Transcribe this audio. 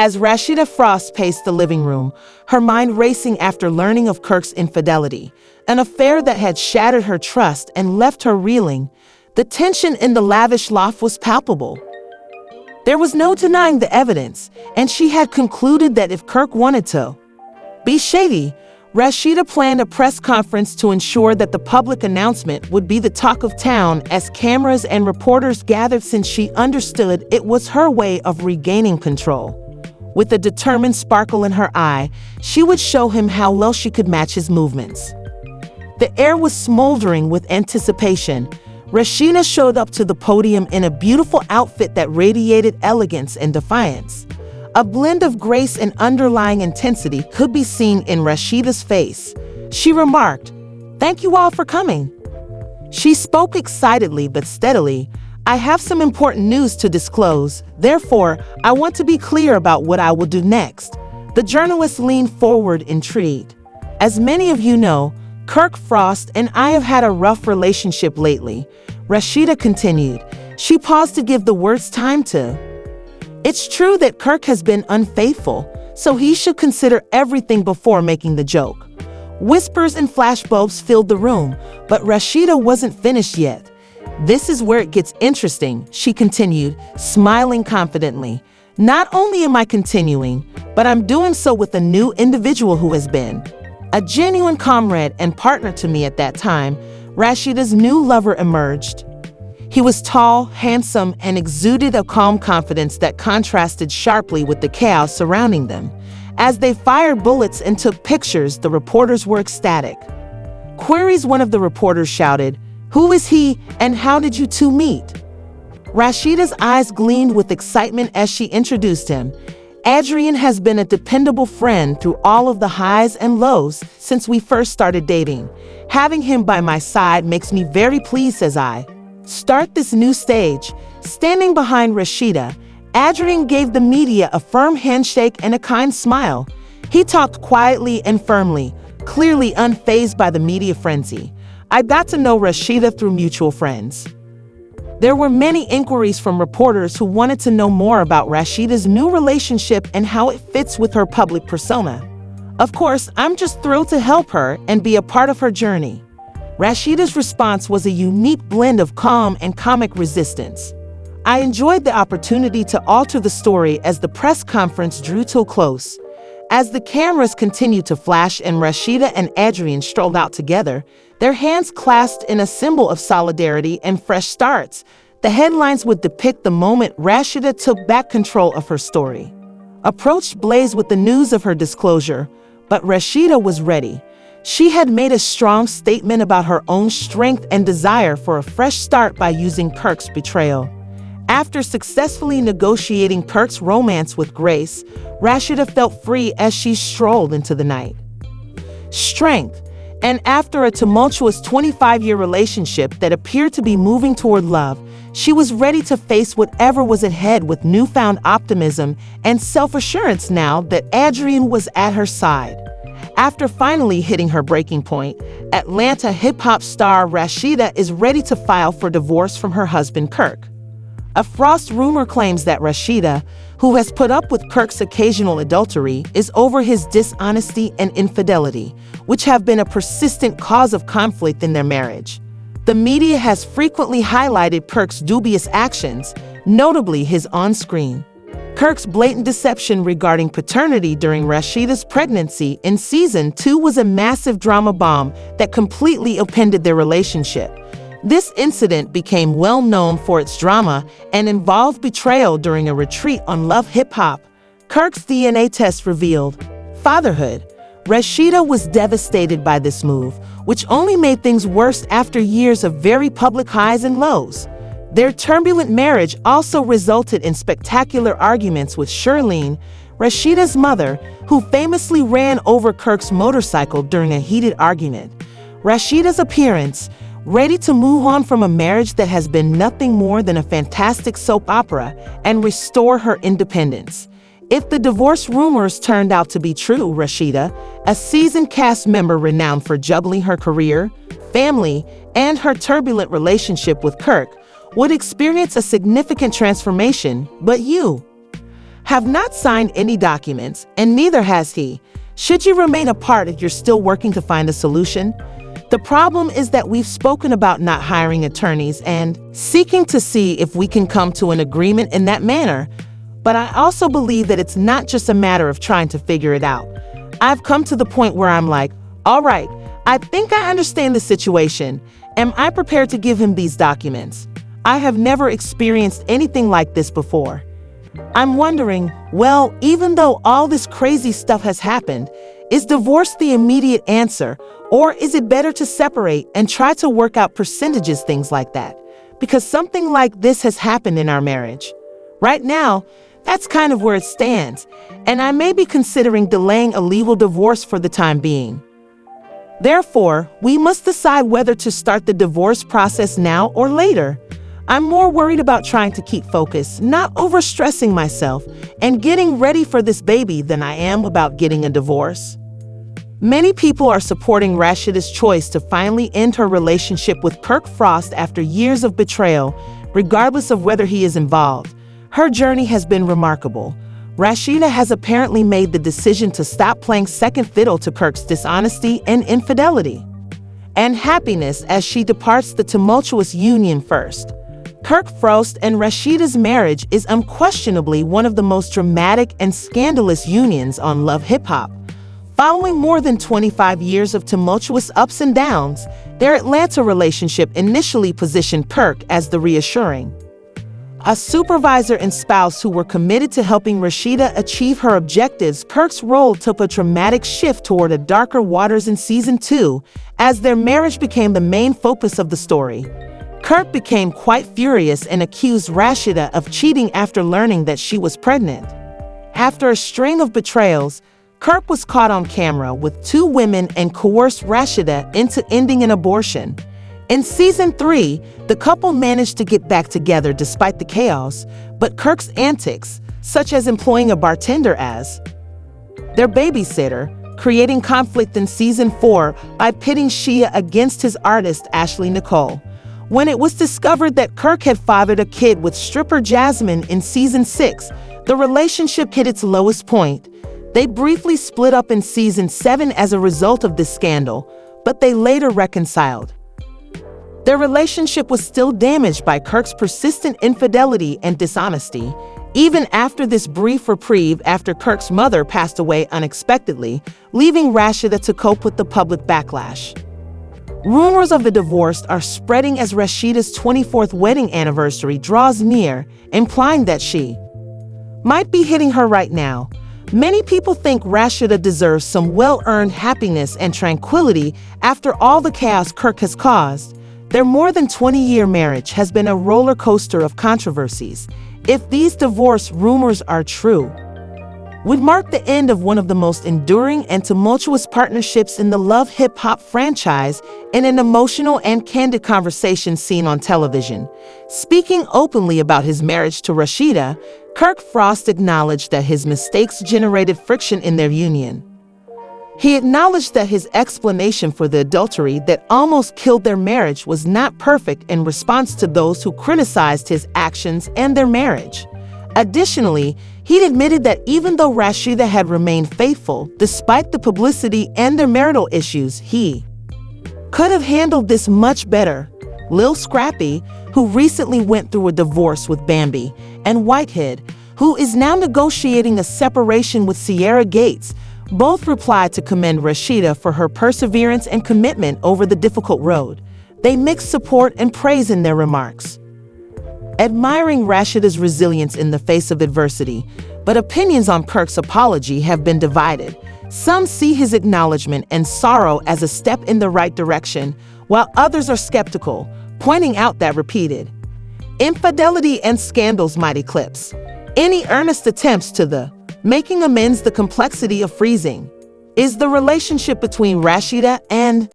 As Rasheeda Frost paced the living room, her mind racing after learning of Kirk's infidelity, an affair that had shattered her trust and left her reeling, the tension in the lavish loft was palpable. There was no denying the evidence, and she had concluded that if Kirk wanted to be shady, Rasheeda planned a press conference to ensure that the public announcement would be the talk of town as cameras and reporters gathered, since she understood it was her way of regaining control. With a determined sparkle in her eye, she would show him how well she could match his movements. The air was smoldering with anticipation. Rasheeda showed up to the podium in a beautiful outfit that radiated elegance and defiance. A blend of grace and underlying intensity could be seen in Rasheeda's face. She remarked, "Thank you all for coming." She spoke excitedly but steadily. "I have some important news to disclose. Therefore, I want to be clear about what I will do next." The journalist leaned forward, intrigued. "As many of you know, Kirk Frost and I have had a rough relationship lately," Rasheeda continued. She paused to give the words time to. "It's true that Kirk has been unfaithful, so he should consider everything before making the joke." Whispers and flashbulbs filled the room, but Rasheeda wasn't finished yet. "This is where it gets interesting," she continued, smiling confidently. "Not only am I continuing, but I'm doing so with a new individual who has been a genuine comrade and partner to me at that time." Rasheeda's new lover emerged. He was tall, handsome, and exuded a calm confidence that contrasted sharply with the chaos surrounding them. As they fired bullets and took pictures, the reporters were ecstatic. "Queries," one of the reporters shouted. "Who is he, and how did you two meet?" Rasheeda's eyes gleamed with excitement as she introduced him. "Adrian has been a dependable friend through all of the highs and lows since we first started dating. Having him by my side makes me very pleased as I start this new stage." Standing behind Rasheeda, Adrian gave the media a firm handshake and a kind smile. He talked quietly and firmly, clearly unfazed by the media frenzy. "I got to know Rasheeda through mutual friends." There were many inquiries from reporters who wanted to know more about Rasheeda's new relationship and how it fits with her public persona. "Of course, I'm just thrilled to help her and be a part of her journey." Rasheeda's response was a unique blend of calm and comic resistance. "I enjoyed the opportunity to alter the story as the press conference drew to a close. As the cameras continued to flash and Rasheeda and Adrian strolled out together, their hands clasped in a symbol of solidarity and fresh starts, the headlines would depict the moment Rasheeda took back control of her story. Approached Blaze with the news of her disclosure, but Rasheeda was ready. She had made a strong statement about her own strength and desire for a fresh start by using Kirk's betrayal. After successfully negotiating Kirk's romance with Grace, Rasheeda felt free as she strolled into the night. Strength. And after a tumultuous 25-year relationship that appeared to be moving toward love, she was ready to face whatever was ahead with newfound optimism and self-assurance now that Adrian was at her side. After finally hitting her breaking point, Atlanta hip-hop star Rasheeda is ready to file for divorce from her husband Kirk. A Frost rumor claims that Rasheeda, who has put up with Kirk's occasional adultery, is over his dishonesty and infidelity, which have been a persistent cause of conflict in their marriage. The media has frequently highlighted Kirk's dubious actions, notably his on-screen. Kirk's blatant deception regarding paternity during Rasheeda's pregnancy in Season 2 was a massive drama bomb that completely upended their relationship. This incident became well known for its drama and involved betrayal during a retreat on Love Hip Hop. Kirk's DNA test revealed fatherhood. Rasheeda was devastated by this move, which only made things worse after years of very public highs and lows. Their turbulent marriage also resulted in spectacular arguments with Shirlene, Rasheeda's mother, who famously ran over Kirk's motorcycle during a heated argument. Rasheeda's appearance, ready to move on from a marriage that has been nothing more than a fantastic soap opera and restore her independence. If the divorce rumors turned out to be true, Rasheeda, a seasoned cast member renowned for juggling her career, family, and her turbulent relationship with Kirk, would experience a significant transformation. But you, have not signed any documents, and neither has he. Should you remain apart, you're still working to find a solution. The problem is that we've spoken about not hiring attorneys and seeking to see if we can come to an agreement in that manner. But I also believe that it's not just a matter of trying to figure it out. I've come to the point where I'm like, all right, I think I understand the situation. Am I prepared to give him these documents? I have never experienced anything like this before. I'm wondering, well, even though all this crazy stuff has happened, is divorce the immediate answer, or is it better to separate and try to work out percentages, things like that? Because something like this has happened in our marriage. Right now, that's kind of where it stands, and I may be considering delaying a legal divorce for the time being. Therefore, we must decide whether to start the divorce process now or later. I'm more worried about trying to keep focus, not overstressing myself, and getting ready for this baby than I am about getting a divorce. Many people are supporting Rasheeda's choice to finally end her relationship with Kirk Frost after years of betrayal, regardless of whether he is involved. Her journey has been remarkable. Rasheeda has apparently made the decision to stop playing second fiddle to Kirk's dishonesty and infidelity, and happiness as she departs the tumultuous union first. Kirk Frost and Rasheeda's marriage is unquestionably one of the most dramatic and scandalous unions on Love Hip Hop. Following more than 25 years of tumultuous ups and downs, their Atlanta relationship initially positioned Kirk as the reassuring, a supervisor and spouse who were committed to helping Rasheeda achieve her objectives. Kirk's role took a dramatic shift toward a darker waters in season 2, as their marriage became the main focus of the story. Kirk became quite furious and accused Rasheeda of cheating after learning that she was pregnant. After a string of betrayals, Kirk was caught on camera with 2 women and coerced Rasheeda into ending an abortion. In season 3, the couple managed to get back together despite the chaos, but Kirk's antics, such as employing a bartender as their babysitter, creating conflict in season 4 by pitting Shia against his artist Ashley Nicole. When it was discovered that Kirk had fathered a kid with stripper Jasmine in season 6, the relationship hit its lowest point. They briefly split up in season 7 as a result of this scandal, but they later reconciled. Their relationship was still damaged by Kirk's persistent infidelity and dishonesty, even after this brief reprieve after Kirk's mother passed away unexpectedly, leaving Rasheeda to cope with the public backlash. Rumors of the divorce are spreading as Rasheeda's 24th wedding anniversary draws near, implying that she might be hitting her right now. Many people think Rasheeda deserves some well-earned happiness and tranquility after all the chaos Kirk has caused. Their more than 20-year marriage has been a roller coaster of controversies. If these divorce rumors are true, would mark the end of one of the most enduring and tumultuous partnerships in the Love Hip Hop franchise in an emotional and candid conversation seen on television. Speaking openly about his marriage to Rasheeda, Kirk Frost acknowledged that his mistakes generated friction in their union. He acknowledged that his explanation for the adultery that almost killed their marriage was not perfect in response to those who criticized his actions and their marriage. Additionally, he admitted that even though Rasheeda had remained faithful despite the publicity and their marital issues, he could have handled this much better. Lil Scrappy, who recently went through a divorce with Bambi, and Whitehead, who is now negotiating a separation with Sierra Gates, both replied to commend Rasheeda for her perseverance and commitment over the difficult road. They mixed support and praise in their remarks, admiring Rasheeda's resilience in the face of adversity, but opinions on Kirk's apology have been divided. Some see his acknowledgement and sorrow as a step in the right direction, while others are skeptical, pointing out that repeated infidelity and scandals might eclipse any earnest attempts to making amends. The complexity of freezing is the relationship between Rasheeda and